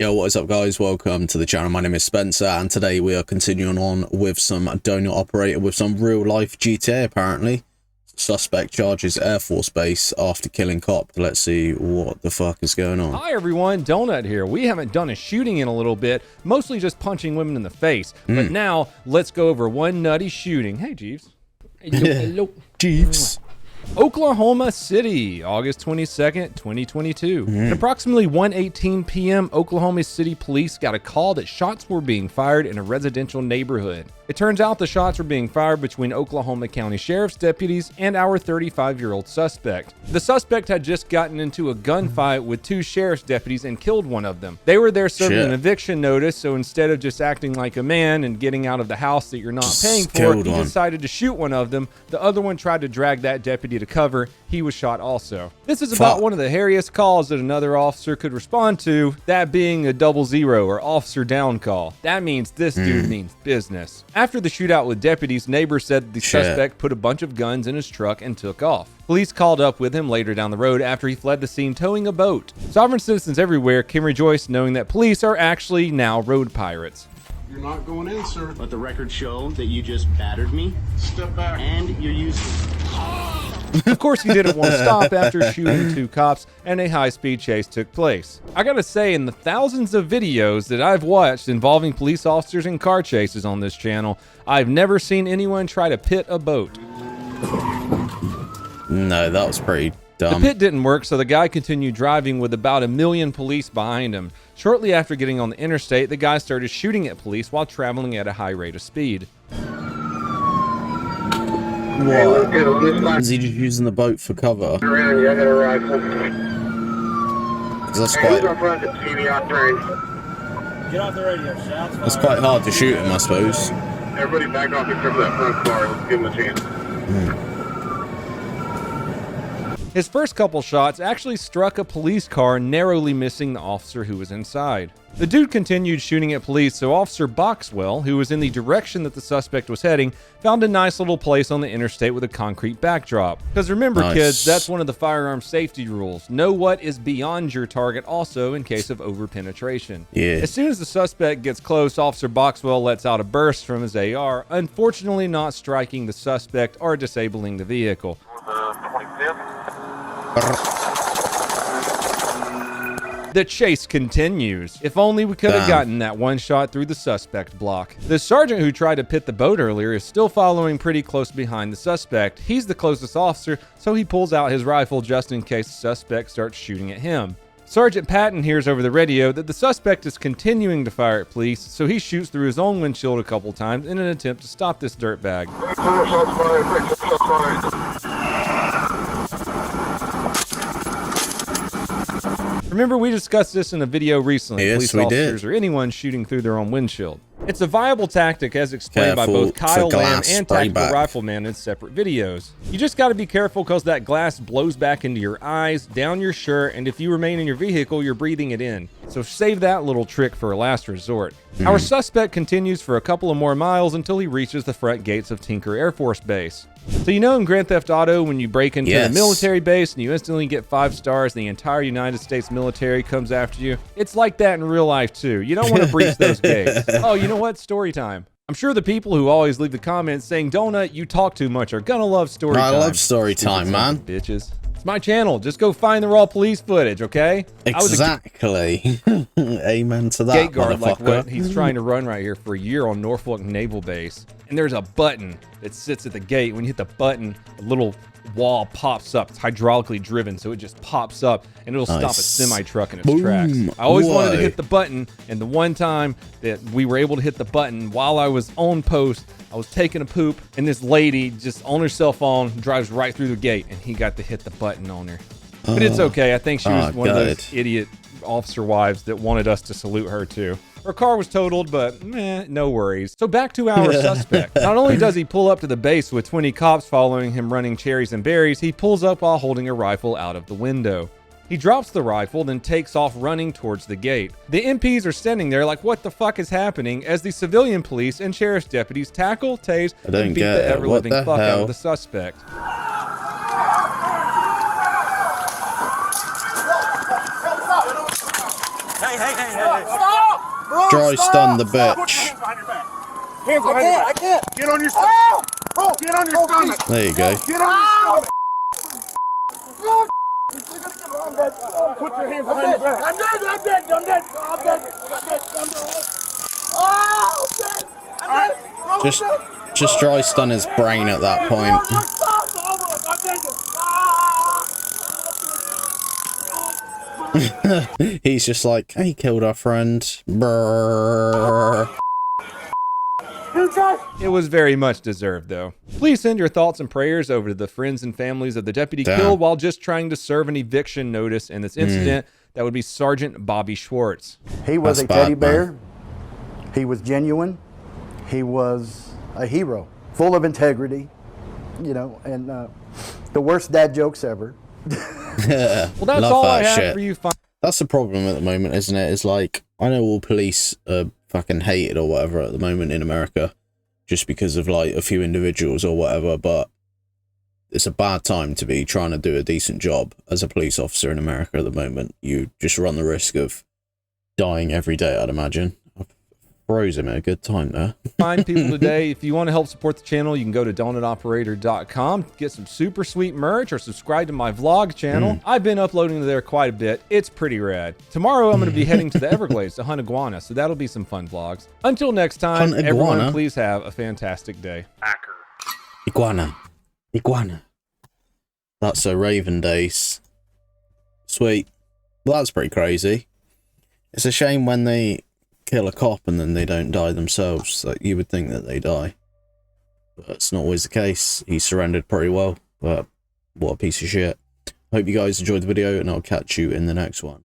Yo, what is up guys? Welcome to the channel. My name is Spencer and today we are continuing on with some Donut Operator with some real life GTA apparently. Suspect charges Air Force Base after killing cop. Let's see what the fuck is going on. Hi everyone, Donut here. We haven't done a shooting in a little bit, mostly just punching women in the face. But now, let's go over one nutty shooting. Hey Jeeves. Hello. Jeeves. Oklahoma City, August 22nd, 2022. At approximately 1:18 p.m., Oklahoma City police got a call that shots were being fired in a residential neighborhood. It turns out the shots were being fired between Oklahoma County Sheriff's deputies and our 35-year-old suspect. The suspect had just gotten into a gunfight with two sheriff's deputies and killed one of them. They were there serving an eviction notice, so instead of just acting like a man and getting out of the house that you're not paying for, he decided to shoot one of them. The other one tried to drag that deputy to cover. He was shot also. This is about one of the hairiest calls that another officer could respond to, that being a 00 or officer down call. That means this dude means business. After the shootout with deputies, neighbors said the suspect put a bunch of guns in his truck and took off. Police called up with him later down the road after he fled the scene towing a boat. Sovereign citizens everywhere can rejoice knowing that police are actually now road pirates. You're not going in, sir. Let the record show that you just battered me. Step back. And you're using. Of course, he didn't want to stop after shooting two cops and a high-speed chase took place. I gotta say, in the thousands of videos that I've watched involving police officers and car chases on this channel, I've never seen anyone try to pit a boat. No, that was pretty dumb. The pit didn't work, so the guy continued driving with about 1 million police behind him. Shortly after getting on the interstate, the guy started shooting at police while traveling at a high rate of speed. What? Is he just using the boat for cover? That's quite... That's quite hard to shoot him, I suppose. Everybody back off except for that front car. Let's give him a chance. His first couple shots actually struck a police car, narrowly missing the officer who was inside. The dude continued shooting at police, so Officer Boxwell, who was in the direction that the suspect was heading, found a nice little place on the interstate with a concrete backdrop. Because remember, kids, that's one of the firearm safety rules. Know what is beyond your target also in case of over-penetration. As soon as the suspect gets close, Officer Boxwell lets out a burst from his AR, unfortunately not striking the suspect or disabling the vehicle. The chase continues. If only we could have gotten that one shot through the suspect block. The sergeant who tried to pit the boat earlier is still following pretty close behind the suspect. He's the closest officer, so he pulls out his rifle just in case the suspect starts shooting at him. Sergeant Patton hears over the radio that the suspect is continuing to fire at police, so he shoots through his own windshield a couple times in an attempt to stop this dirtbag. Remember, we discussed this in a video recently. Police officers or anyone shooting through their own windshield. It's a viable tactic as explained by both Kyle Lamb and Tactical Rifleman in separate videos. You just got to be careful because that glass blows back into your eyes, down your shirt, and if you remain in your vehicle, you're breathing it in. So save that little trick for a last resort. Our suspect continues for a couple of more miles until he reaches the front gates of Tinker Air Force Base. So you know in Grand Theft Auto when you break into the military base and you instantly get 5 stars and the entire United States military comes after you? It's like that in real life too. You don't want to breach those gates. Oh, you know what? Story time. I'm sure the people who always leave the comments saying, Donut, you talk too much are gonna love story time. I love story time, man. Bitches. It's my channel. Just go find the raw police footage, okay? Exactly. Amen to that, gate guard like what he's trying to run right here for a year on Norfolk Naval Base. And there's a button that sits at the gate. When you hit the button, a little wall pops up. It's hydraulically driven, so it just pops up and it'll stop a semi-truck in its tracks. I always wanted to hit the button, and the one time that we were able to hit the button while I was on post, I was taking a poop, and this lady just on her cell phone drives right through the gate, and he got to hit the button on her. But it's okay. I think she was one of those idiot officer wives that wanted us to salute her too. Her car was totaled, but no worries. So back to our suspect. Not only does he pull up to the base with 20 cops following him running cherries and berries, he pulls up while holding a rifle out of the window. He drops the rifle, then takes off running towards the gate. The MPs are standing there like, what the fuck is happening, as the civilian police and sheriff's deputies tackle, tase, and beat the ever-living fuck out of the suspect. Hey, Dry stun the bitch. Hands behind your back. I can't. Get on your stomach. Bro, get on your stomach. There you go. Get on your stomach. Put your hands behind your back. I'm dead. Just dry stun his brain at that point. He's just like, he killed our friend. Brrr. It was very much deserved, though. Please send your thoughts and prayers over to the friends and families of the deputy killed while just trying to serve an eviction notice in this incident. That would be Sergeant Bobby Schwartz. He was That's a teddy bad, bear. man. He was genuine. He was a hero, full of integrity, you know, and the worst dad jokes ever. Yeah, Well, that's love all that I have shit. for you. That's the problem at the moment, isn't it? It's like, I know all police are fucking hated or whatever at the moment in America, just because of like a few individuals or whatever, but it's a bad time to be trying to do a decent job as a police officer in America at the moment. You just run the risk of dying every day, I'd imagine. I froze him at a good time there. Find people today. If you want to help support the channel, you can go to donutoperator.com, get some super sweet merch, or subscribe to my vlog channel. I've been uploading to there quite a bit. It's pretty rad. Tomorrow I'm going to be heading to the Everglades to hunt iguana, so that'll be some fun vlogs. Until next time, Hunt everyone, iguana? please have a fantastic day. Iguana. That's so Raven days. Sweet. Well, that's pretty crazy. It's a shame when they kill a cop and then they don't die themselves. Like, you would think that they die, but that's not always the case. He surrendered pretty well, but what a piece of shit. Hope you guys enjoyed the video, and I'll catch you in the next one.